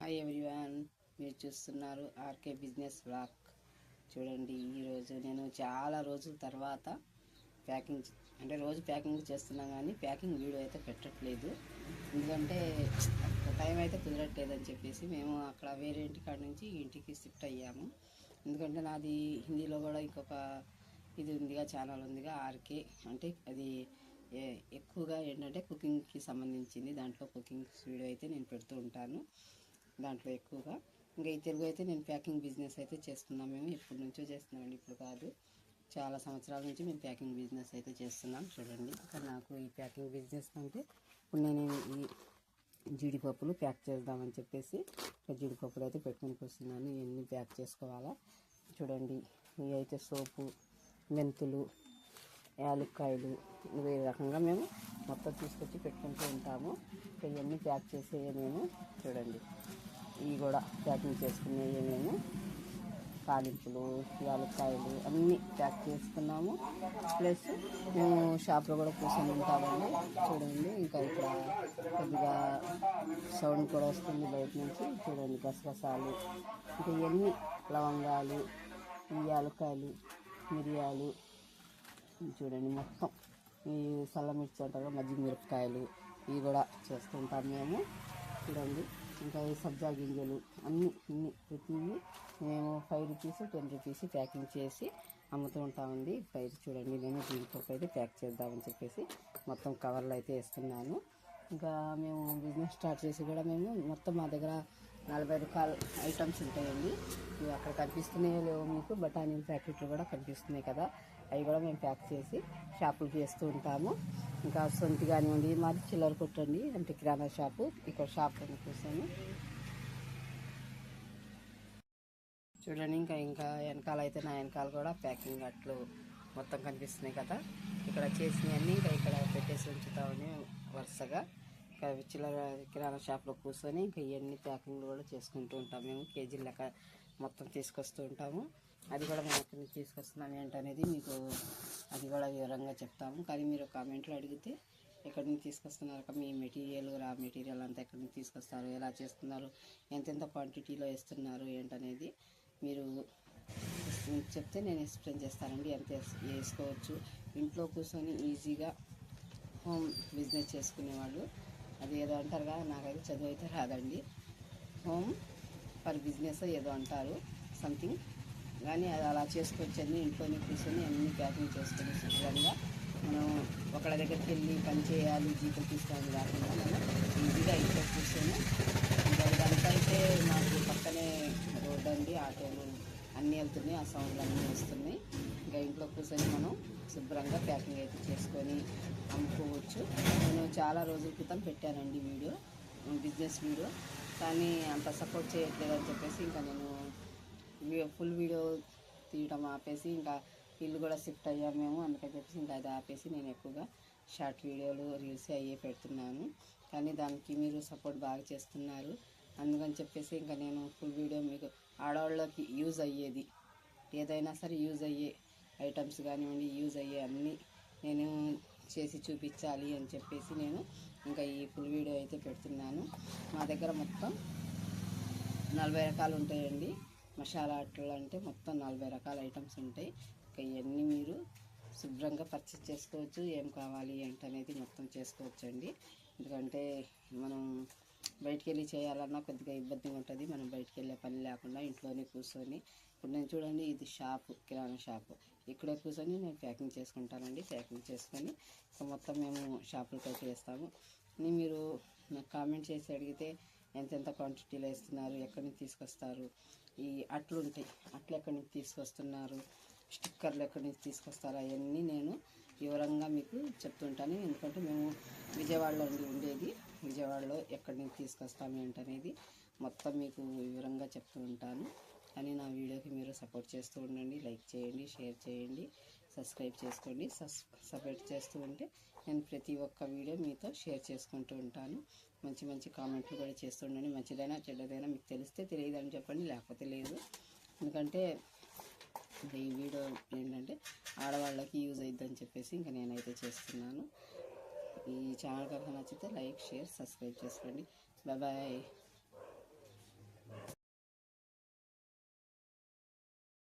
Hi everyone, మీరు చూస్తున్నారు RK business blog. చూడండి, ఈరోజు నేను చాలా రోజుల తర్వాత ప్యాకింగ్ రోజు ప్యాకింగ్ చేస్తున్నా కానీ ప్యాకింగ్ వీడియో అయితే పెట్టట్లేదు. ఎందుకంటే టైం అయితే కుదరట్లేదని చెప్పేసి మేము అక్కడ వేరే ఇంటికాడ నుంచి ఇంటికి షిఫ్ట్ అయ్యాము. ఎందుకంటే నాది హిందీలో కూడా ఇంకొక ఇది ఉందిగా, ఛానల్ ఉందిగా ఆర్కే. అంటే అది ఎక్కువగా ఏంటంటే కుకింగ్కి సంబంధించింది. దాంట్లో కుకింగ్ వీడియో అయితే నేను పెడుతూ ఉంటాను. దాంట్లో ఎక్కువగా ఇంకా ఈ తెలుగు అయితే నేను ప్యాకింగ్ బిజినెస్ అయితే చేస్తున్నాం. మేము ఎప్పటి నుంచో చేస్తున్నామండి, ఇప్పుడు కాదు, చాలా సంవత్సరాల నుంచి మేము ప్యాకింగ్ బిజినెస్ అయితే చేస్తున్నాం. చూడండి, ఇంకా నాకు ఈ ప్యాకింగ్ బిజినెస్ అంటే ఇప్పుడు నేను ఈ జీడిపప్పులు ప్యాక్ చేద్దామని చెప్పేసి జీడిపప్పులు అయితే పెట్టుకొని వస్తున్నాను. ఇవన్నీ ప్యాక్ చేసుకోవాలా. చూడండి, ఇవి అయితే సోపు, మెంతులు, యాలక్కాయలు, ఇవే రకంగా మేము మొత్తం తీసుకొచ్చి పెట్టుకుంటూ ఉంటాము. ఇవన్నీ ప్యాక్ చేసేవి మేము. చూడండి, ఇవి కూడా ప్యాకింగ్ చేసుకునేవి మేము. తాలింపులు, యాలక్కాయలు అన్నీ ప్యాక్ చేసుకున్నాము. ప్లస్ మేము షాప్లో కూడా కూర్చొని ఉంటామండి. చూడండి, ఇంకా ఇక్కడ కొద్దిగా సౌండ్ కూడా వస్తుంది బయట నుంచి. చూడండి, గసగసాలు, ఇంకా ఇవన్నీ లవంగాలు, ఈ యాలక్కాయలు, మిరియాలు, చూడండి మొత్తం ఈ సల్లమిర్చి అంటారు, మజ్జిగ మిరపకాయలు, ఇవి కూడా చేస్తుంటాం మేము. చూడండి, ఇంకా ఈ సబ్జా గింజలు అన్నీ ప్రతివి మేము 5 రూపీస్ 10 రూపీస్ ప్యాకింగ్ చేసి అమ్ముతూ ఉంటామండి. చూడండి, నేను జీడిపప్పు అయితే ప్యాక్ చేద్దామని చెప్పేసి మొత్తం కవర్లు అయితే వేస్తున్నాను. ఇంకా మేము బిజినెస్ స్టార్ట్ చేసి కూడా మేము మొత్తం మా దగ్గర 40 రకాల ఐటమ్స్ ఉంటాయండి. ఇవి అక్కడ కనిపిస్తున్నాయో లేవో మీకు, బఠానీల ప్యాకెట్లు కూడా కనిపిస్తున్నాయి కదా, అవి కూడా మేము ప్యాక్ చేసి షాపులకు వేస్తూ ఉంటాము. ఇంకా సొంటి కానివ్వండి, మాది చిల్లర కొట్టండి, అంటే కిరాణా షాపు. ఇక్కడ షాప్ కూర్చొని చూడండి, ఇంకా వెనకాల అయితే నా వెనకాల కూడా ప్యాకింగ్ అట్లు మొత్తం కనిపిస్తున్నాయి కదా. ఇక్కడ చేసినవన్నీ ఇంకా ఇక్కడ పెట్టేసి ఉంచుతామని వరుసగా. ఇంకా చిల్లర కిరాణా షాప్లో కూర్చొని ఇంకా ఇవన్నీ ప్యాకింగ్లు కూడా చేసుకుంటూ ఉంటాం. మేము కేజీల లెక్క మొత్తం తీసుకొస్తూ ఉంటాము. అది కూడా మేము ఎక్కడి నుంచి తీసుకొస్తున్నాం ఏంటనేది మీకు అది కూడా వివరంగా చెప్తాము. కానీ మీరు కామెంట్లో అడిగితే ఎక్కడి నుంచి తీసుకొస్తున్నారు, మీ మెటీరియల్, రా మెటీరియల్ అంతా ఎక్కడి నుంచి తీసుకొస్తారు, ఎలా చేస్తున్నారు, ఎంతెంత క్వాంటిటీలో వేస్తున్నారు ఏంటనేది మీరు చెప్తే నేను ఎక్స్ప్లెయిన్ చేస్తానండి. ఎంత వేసుకోవచ్చు. ఇంట్లో కూర్చొని ఈజీగా హోమ్ బిజినెస్ చేసుకునేవాళ్ళు, అది ఏదో అంటారు కదా, నాకైతే చదువు అయితే రాదండి. హోమ్ ఫర్ బిజినెస్ ఏదో అంటారు సంథింగ్, కానీ అది అలా చేసుకోవచ్చండి. ఇంట్లోనే కూర్చొని అన్నీ ప్యాకింగ్ చేసుకొని శుభ్రంగా మనం ఒకళ్ళ దగ్గరికి వెళ్ళి పని చేయాలి, జీతం తీసుకోవాలి కాకుండా మనం ఈజీగా ఇంట్లో కూర్చొని. ఇంకా ఇదంతా అయితే మాకు పక్కనే రోడ్డు అండి, ఆటోలు అన్నీ వెళ్తున్నాయి, ఆ సౌండ్లు అన్నీ వస్తున్నాయి. ఇంకా ఇంట్లో కూర్చొని మనం శుభ్రంగా ప్యాకింగ్ అయితే చేసుకొని అమ్ముకోవచ్చు. నేను చాలా రోజుల క్రితం పెట్టానండి వీడియో, బిజినెస్ వీడియో, కానీ అంత సపోర్ట్ చేయట్లేదు అని చెప్పేసి ఇంకా నేను ఫుల్ వీడియో తీయడం ఆపేసి, ఇంకా ఇల్లు కూడా షిఫ్ట్ అయ్యాము మేము, అందుకని చెప్పేసి ఇంకా అది ఆపేసి నేను ఎక్కువగా షార్ట్ వీడియోలు, రీల్స్ అయ్యే పెడుతున్నాను. కానీ దానికి మీరు సపోర్ట్ బాగా చేస్తున్నారు, అందుకని చెప్పేసి ఇంకా నేను ఫుల్ వీడియో మీకు ఆడవాళ్ళకి యూజ్ అయ్యేది ఏదైనా సరే, యూజ్ అయ్యే ఐటమ్స్ కానివ్వండి, యూజ్ అయ్యే అన్నీ నేను చేసి చూపించాలి అని చెప్పేసి నేను ఇంకా ఈ ఫుల్ వీడియో అయితే పెడుతున్నాను. మా దగ్గర మొత్తం 40 రకాలు ఉంటాయండి. మసాలా అట్లు అంటే మొత్తం 40 రకాల ఐటమ్స్ ఉంటాయి. ఇంకా ఇవన్నీ మీరు శుభ్రంగా పర్చేస్ చేసుకోవచ్చు. ఏం కావాలి ఏంటనేది మొత్తం చేసుకోవచ్చు అండి. ఎందుకంటే మనం బయటికి వెళ్ళి చేయాలన్నా కొద్దిగా ఇబ్బందిగా ఉంటుంది. మనం బయటికి వెళ్ళే పని లేకుండా ఇంట్లోనే కూర్చొని, ఇప్పుడు నేను చూడండి, ఇది షాపు, కిరాణా షాపు, ఇక్కడే కూర్చొని నేను ప్యాకింగ్ చేసుకుంటానండి. ప్యాకింగ్ చేసుకొని మొత్తం మేము షాపులకి అయితే వేస్తాము. మీరు నాకు కామెంట్ చేసి అడిగితే ఎంతెంత క్వాంటిటీలో వేస్తున్నారు, ఎక్కడి నుంచి తీసుకొస్తారు, ఈ అట్లు ఉంటాయి, అట్లు ఎక్కడి నుంచి తీసుకొస్తున్నారు, స్టిక్కర్లు ఎక్కడి నుంచి తీసుకొస్తారు, అవన్నీ నేను వివరంగా మీకు చెప్తుంటాను. ఎందుకంటే మేము విజయవాడలో ఉండేది, విజయవాడలో ఎక్కడి నుంచి తీసుకొస్తాము ఏంటనేది మొత్తం మీకు వివరంగా చెప్తూ ఉంటాను. కానీ నా వీడియోకి మీరు సపోర్ట్ చేస్తూ ఉండండి, లైక్ చేయండి, షేర్ చేయండి, సబ్స్క్రైబ్ చేసుకోండి. సపోర్ట్ చేస్తూ ఉంటే నేను ప్రతి ఒక్క వీడియో మీతో షేర్ చేసుకుంటూ ఉంటాను. మంచి మంచి కామెంట్లు కూడా చేస్తూ ఉండండి. మంచిదైనా చెడ్డదైనా మీకు తెలిస్తే తెలియదని చెప్పండి, లేకపోతే లేదు. ఎందుకంటే ఈ వీడియో ఏంటంటే ఆడవాళ్ళకి యూజ్ అవుతుందని చెప్పేసి ఇంకా నేనైతే చేస్తున్నాను. ఈ ఛానల్ కనుక నచ్చితే లైక్, షేర్, సబ్స్క్రైబ్ చేసుకోండి. Bye bye.